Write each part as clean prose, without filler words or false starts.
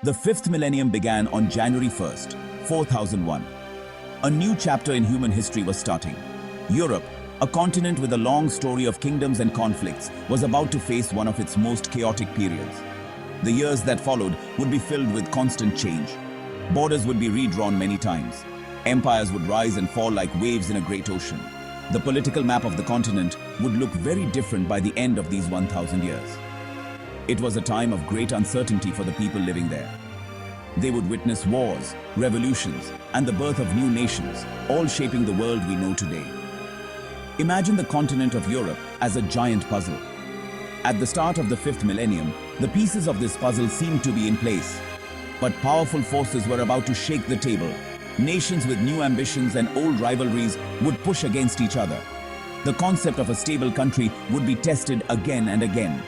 The fifth millennium began on January 1st, 4001. A new chapter in human history was starting. Europe, a continent with a long story of kingdoms and conflicts, was about to face one of its most chaotic periods. The years that followed would be filled with constant change. Borders would be redrawn many times. Empires would rise and fall like waves in a great ocean. The political map of the continent would look very different by the end of these 1,000 years. It was a time of great uncertainty for the people living there. They would witness wars, revolutions, and the birth of new nations, all shaping the world we know today. Imagine the continent of Europe as a giant puzzle. At the start of the fifth millennium, the pieces of this puzzle seemed to be in place. But powerful forces were about to shake the table. Nations with new ambitions and old rivalries would push against each other. The concept of a stable country would be tested again and again.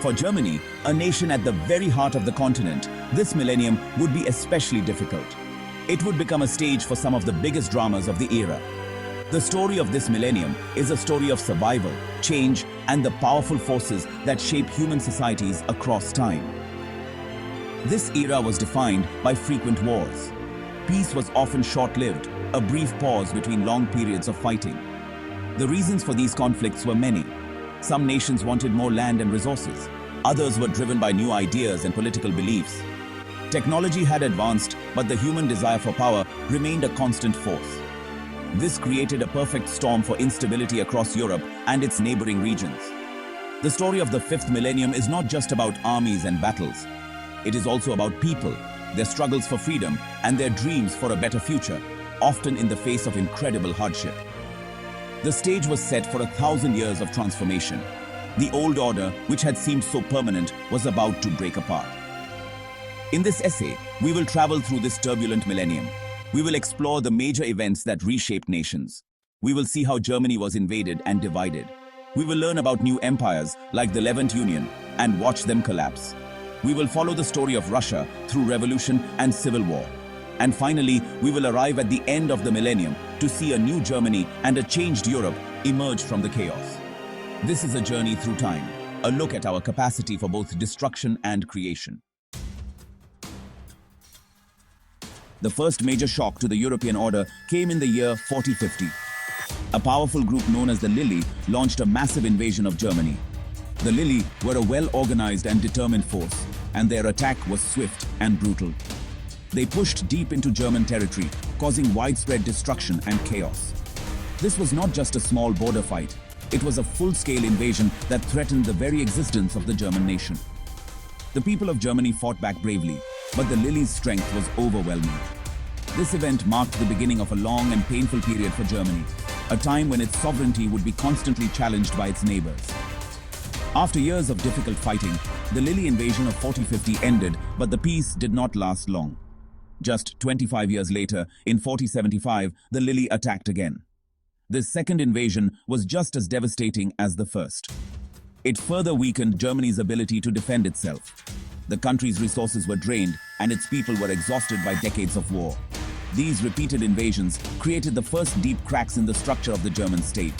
For Germany, a nation at the very heart of the continent, this millennium would be especially difficult. It would become a stage for some of the biggest dramas of the era. The story of this millennium is a story of survival, change, and the powerful forces that shape human societies across time. This era was defined by frequent wars. Peace was often short-lived, a brief pause between long periods of fighting. The reasons for these conflicts were many. Some nations wanted more land and resources. Others were driven by new ideas and political beliefs. Technology had advanced, but the human desire for power remained a constant force. This created a perfect storm for instability across Europe and its neighboring regions. The story of the fifth millennium is not just about armies and battles. It is also about people, their struggles for freedom, and their dreams for a better future, often in the face of incredible hardship. The stage was set for 1,000 years of transformation. The old order, which had seemed so permanent, was about to break apart. In this essay, we will travel through this turbulent millennium. We will explore the major events that reshaped nations. We will see how Germany was invaded and divided. We will learn about new empires like the Levant Union and watch them collapse. We will follow the story of Russia through revolution and civil war. And finally, we will arrive at the end of the millennium to see a new Germany and a changed Europe emerge from the chaos. This is a journey through time, a look at our capacity for both destruction and creation. The first major shock to the European order came in the year 4050. A powerful group known as the Lilly launched a massive invasion of Germany. The Lilly were a well-organized and determined force, and their attack was swift and brutal. They pushed deep into German territory, causing widespread destruction and chaos. This was not just a small border fight. It was a full-scale invasion that threatened the very existence of the German nation. The people of Germany fought back bravely, but the Lilly's strength was overwhelming. This event marked the beginning of a long and painful period for Germany, a time when its sovereignty would be constantly challenged by its neighbors. After years of difficult fighting, the Lilly invasion of 4050 ended, but the peace did not last long. Just 25 years later, in 4075, the Lilly attacked again. This second invasion was just as devastating as the first. It further weakened Germany's ability to defend itself. The country's resources were drained, and its people were exhausted by decades of war. These repeated invasions created the first deep cracks in the structure of the German state.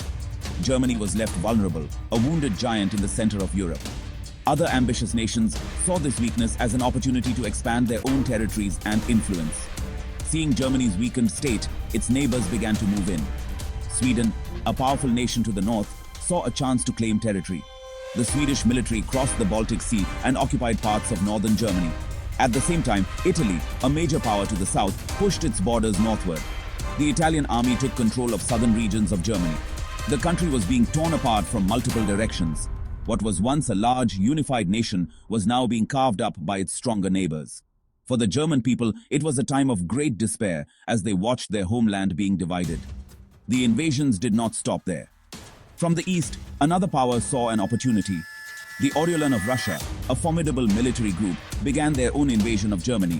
Germany was left vulnerable, a wounded giant in the center of Europe. Other ambitious nations saw this weakness as an opportunity to expand their own territories and influence. Seeing Germany's weakened state, its neighbors began to move in. Sweden, a powerful nation to the north, saw a chance to claim territory. The Swedish military crossed the Baltic Sea and occupied parts of northern Germany. At the same time, Italy, a major power to the south, pushed its borders northward. The Italian army took control of southern regions of Germany. The country was being torn apart from multiple directions. What was once a large, unified nation was now being carved up by its stronger neighbors. For the German people, it was a time of great despair as they watched their homeland being divided. The invasions did not stop there. From the east, another power saw an opportunity. The Oriolan of Russia, a formidable military group, began their own invasion of Germany.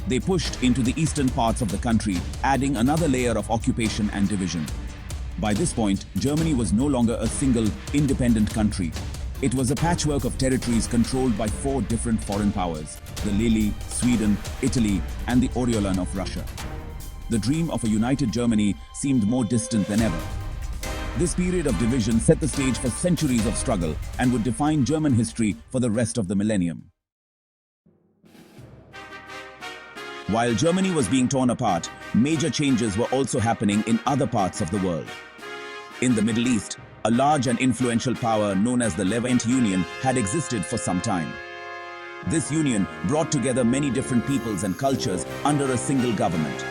They pushed into the eastern parts of the country, adding another layer of occupation and division. By this point, Germany was no longer a single, independent country. It was a patchwork of territories controlled by 4 different foreign powers: the Lilly, Sweden, Italy, and the Oriolan of Russia. The dream of a united Germany seemed more distant than ever. This period of division set the stage for centuries of struggle and would define German history for the rest of the millennium. While Germany was being torn apart, major changes were also happening in other parts of the world. In the Middle East, a large and influential power known as the Levant Union had existed for some time. This union brought together many different peoples and cultures under a single government.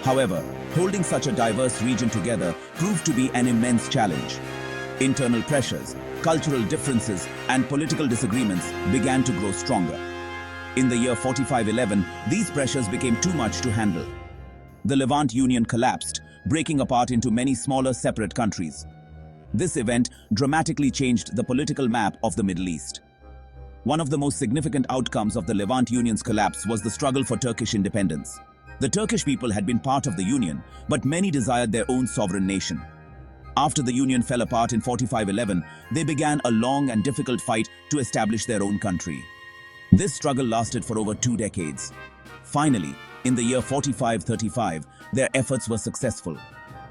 However, holding such a diverse region together proved to be an immense challenge. Internal pressures, cultural differences, and political disagreements began to grow stronger. In the year 4511, these pressures became too much to handle. The Levant Union collapsed, breaking apart into many smaller separate countries. This event dramatically changed the political map of the Middle East. One of the most significant outcomes of the Levant Union's collapse was the struggle for Turkish independence. The Turkish people had been part of the Union, but many desired their own sovereign nation. After the Union fell apart in 4511, they began a long and difficult fight to establish their own country. This struggle lasted for over 2 decades. Finally, in the year 4535, their efforts were successful.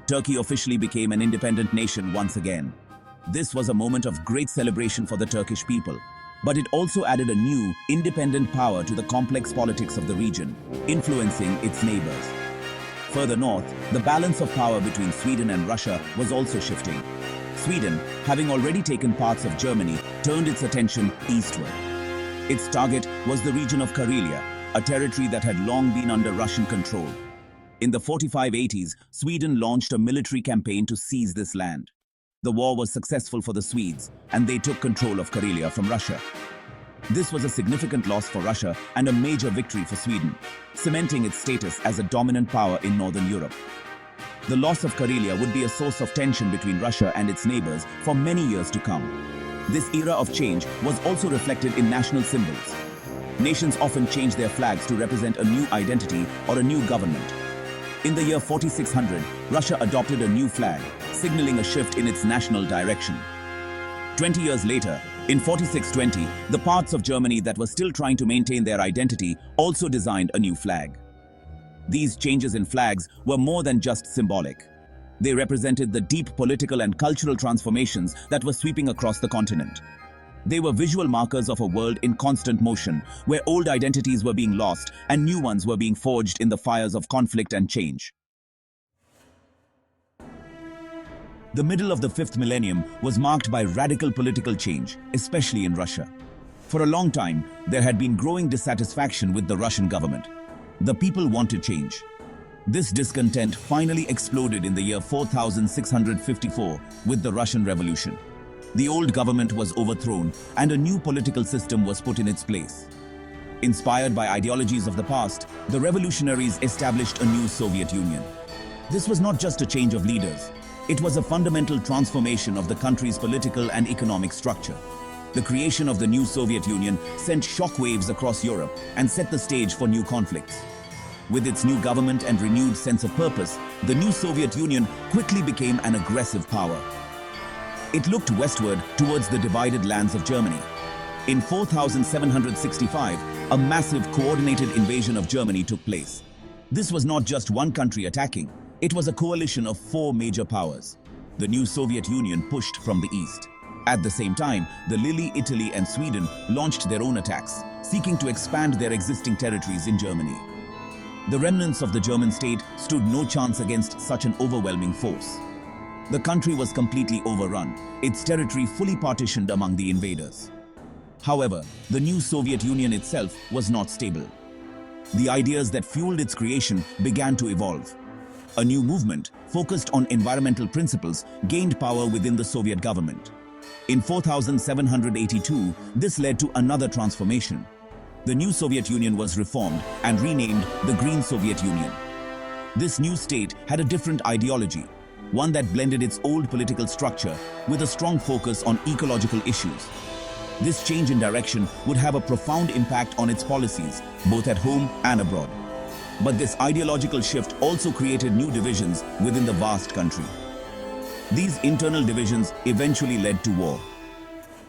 Turkey officially became an independent nation once again. This was a moment of great celebration for the Turkish people, but it also added a new, independent power to the complex politics of the region, influencing its neighbors. Further north, the balance of power between Sweden and Russia was also shifting. Sweden, having already taken parts of Germany, turned its attention eastward. Its target was the region of Karelia, a territory that had long been under Russian control. In the 4580s, Sweden launched a military campaign to seize this land. The war was successful for the Swedes, and they took control of Karelia from Russia. This was a significant loss for Russia and a major victory for Sweden, cementing its status as a dominant power in Northern Europe. The loss of Karelia would be a source of tension between Russia and its neighbors for many years to come. This era of change was also reflected in national symbols. Nations often changed their flags to represent a new identity or a new government. In the year 4600, Russia adopted a new flag, signaling a shift in its national direction. 20 years later, in 4620, the parts of Germany that were still trying to maintain their identity also designed a new flag. These changes in flags were more than just symbolic. They represented the deep political and cultural transformations that were sweeping across the continent. They were visual markers of a world in constant motion, where old identities were being lost and new ones were being forged in the fires of conflict and change. The middle of the 5th millennium was marked by radical political change, especially in Russia. For a long time, there had been growing dissatisfaction with the Russian government. The people wanted change. This discontent finally exploded in the year 4654 with the Russian Revolution. The old government was overthrown and a new political system was put in its place. Inspired by ideologies of the past, the revolutionaries established a new Soviet Union. This was not just a change of leaders. It was a fundamental transformation of the country's political and economic structure. The creation of the new Soviet Union sent shockwaves across Europe and set the stage for new conflicts. With its new government and renewed sense of purpose, the new Soviet Union quickly became an aggressive power. It looked westward towards the divided lands of Germany. In 4765, a massive coordinated invasion of Germany took place. This was not just one country attacking. It was a coalition of 4 major powers. The new Soviet Union pushed from the east. At the same time, the Lily, Italy, and Sweden launched their own attacks, seeking to expand their existing territories in Germany. The remnants of the German state stood no chance against such an overwhelming force. The country was completely overrun, its territory fully partitioned among the invaders. However, the new Soviet Union itself was not stable. The ideas that fueled its creation began to evolve. A new movement, focused on environmental principles, gained power within the Soviet government. In 4782, this led to another transformation. The new Soviet Union was reformed and renamed the Green Soviet Union. This new state had a different ideology, one that blended its old political structure with a strong focus on ecological issues. This change in direction would have a profound impact on its policies, both at home and abroad. But this ideological shift also created new divisions within the vast country. These internal divisions eventually led to war.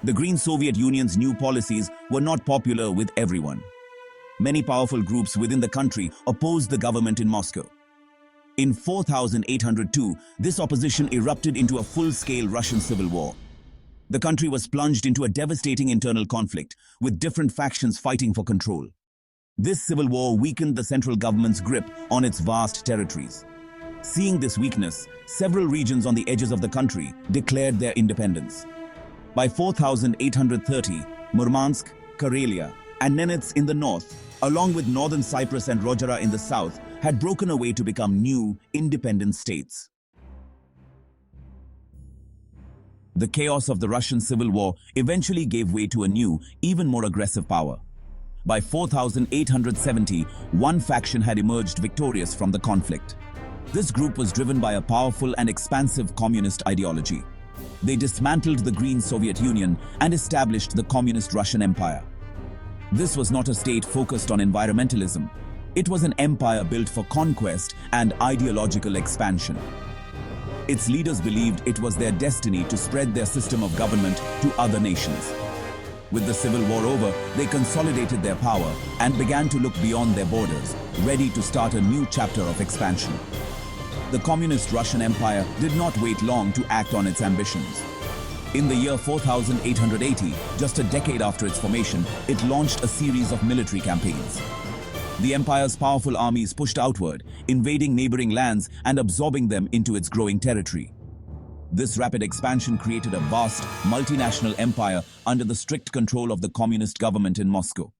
The Green Soviet Union's new policies were not popular with everyone. Many powerful groups within the country opposed the government in Moscow. In 4802, this opposition erupted into a full-scale Russian civil war. The country was plunged into a devastating internal conflict, with different factions fighting for control. This civil war weakened the central government's grip on its vast territories. Seeing this weakness, several regions on the edges of the country declared their independence. By 4830, Murmansk, Karelia, and Nenets in the north, along with northern Cyprus and Rojava in the south, had broken away to become new, independent states. The chaos of the Russian Civil War eventually gave way to a new, even more aggressive power. By 4870, one faction had emerged victorious from the conflict. This group was driven by a powerful and expansive communist ideology. They dismantled the Green Soviet Union and established the Communist Russian Empire. This was not a state focused on environmentalism. It was an empire built for conquest and ideological expansion. Its leaders believed it was their destiny to spread their system of government to other nations. With the civil war over, they consolidated their power and began to look beyond their borders, ready to start a new chapter of expansion. The Communist Russian Empire did not wait long to act on its ambitions. In the year 4880, just a decade after its formation, it launched a series of military campaigns. The empire's powerful armies pushed outward, invading neighboring lands and absorbing them into its growing territory. This rapid expansion created a vast, multinational empire under the strict control of the communist government in Moscow.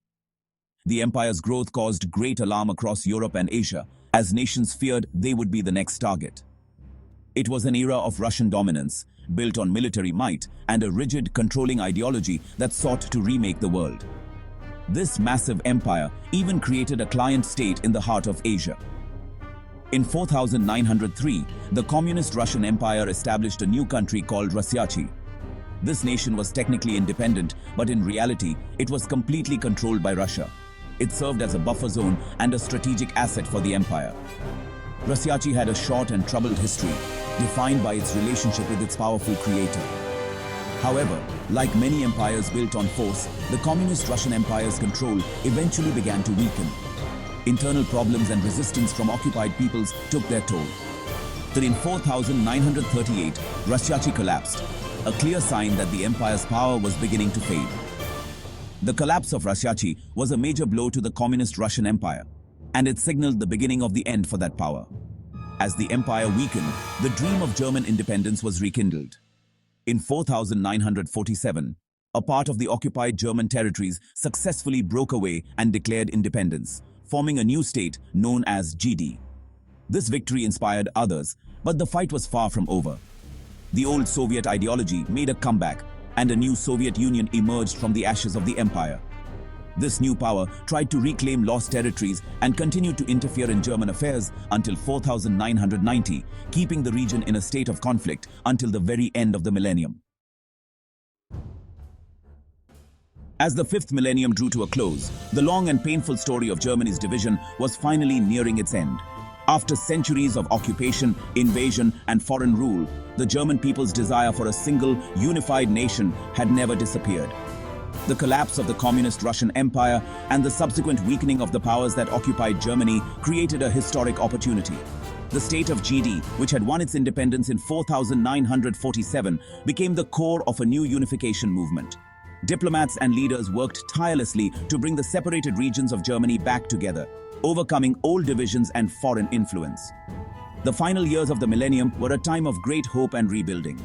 The empire's growth caused great alarm across Europe and Asia, as nations feared they would be the next target. It was an era of Russian dominance, built on military might and a rigid, controlling ideology that sought to remake the world. This massive empire even created a client state in the heart of Asia. In 4903, the Communist Russian Empire established a new country called Rusyachi. This nation was technically independent, but in reality, it was completely controlled by Russia. It served as a buffer zone and a strategic asset for the empire. Rusyachi had a short and troubled history, defined by its relationship with its powerful creator. However, like many empires built on force, the Communist Russian Empire's control eventually began to weaken. Internal problems and resistance from occupied peoples took their toll. Then in 4938, Rusyachi collapsed, a clear sign that the empire's power was beginning to fade. The collapse of Rusyachi was a major blow to the Communist Russian Empire, and it signaled the beginning of the end for that power. As the empire weakened, the dream of German independence was rekindled. In 4947, a part of the occupied German territories successfully broke away and declared independence, forming a new state known as GD. This victory inspired others, but the fight was far from over. The old Soviet ideology made a comeback, and a new Soviet Union emerged from the ashes of the empire. This new power tried to reclaim lost territories and continued to interfere in German affairs until 4990, keeping the region in a state of conflict until the very end of the millennium. As the fifth millennium drew to a close, the long and painful story of Germany's division was finally nearing its end. After centuries of occupation, invasion, and foreign rule, the German people's desire for a single, unified nation had never disappeared. The collapse of the Communist Russian Empire and the subsequent weakening of the powers that occupied Germany created a historic opportunity. The state of GD, which had won its independence in 4947, became the core of a new unification movement. Diplomats and leaders worked tirelessly to bring the separated regions of Germany back together, overcoming old divisions and foreign influence. The final years of the millennium were a time of great hope and rebuilding.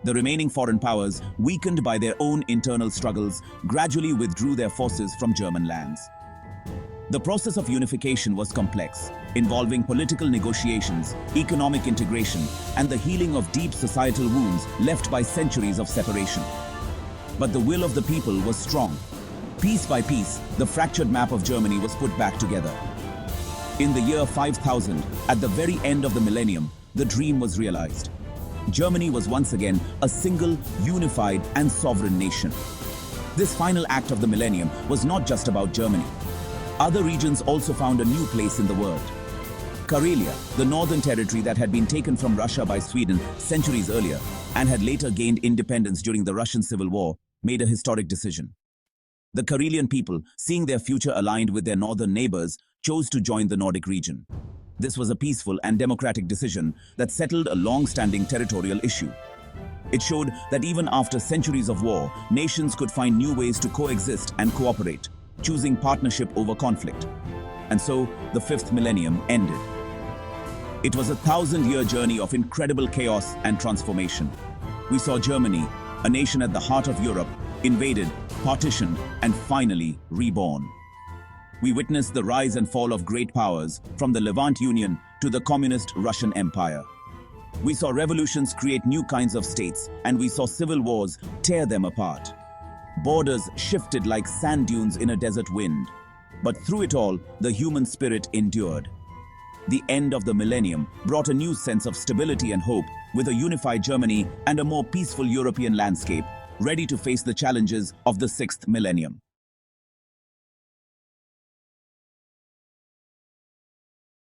The remaining foreign powers, weakened by their own internal struggles, gradually withdrew their forces from German lands. The process of unification was complex, involving political negotiations, economic integration, and the healing of deep societal wounds left by centuries of separation. But the will of the people was strong. Piece by piece, the fractured map of Germany was put back together. In the year 5000, at the very end of the millennium, the dream was realized. Germany was once again a single, unified, and sovereign nation. This final act of the millennium was not just about Germany. Other regions also found a new place in the world. Karelia, the northern territory that had been taken from Russia by Sweden centuries earlier and had later gained independence during the Russian Civil War, made a historic decision. The Karelian people, seeing their future aligned with their northern neighbors, chose to join the Nordic region. This was a peaceful and democratic decision that settled a long-standing territorial issue. It showed that even after centuries of war, nations could find new ways to coexist and cooperate. choosing partnership over conflict. And so, the fifth millennium ended. It was a 1,000-year journey of incredible chaos and transformation. We saw Germany, a nation at the heart of Europe, invaded, partitioned, and finally reborn. We witnessed the rise and fall of great powers, from the Levant Union to the communist Russian Empire. We saw revolutions create new kinds of states, and we saw civil wars tear them apart. Borders shifted like sand dunes in a desert wind. But through it all, the human spirit endured. The end of the millennium brought a new sense of stability and hope, with a unified Germany and a more peaceful European landscape, ready to face the challenges of the sixth millennium.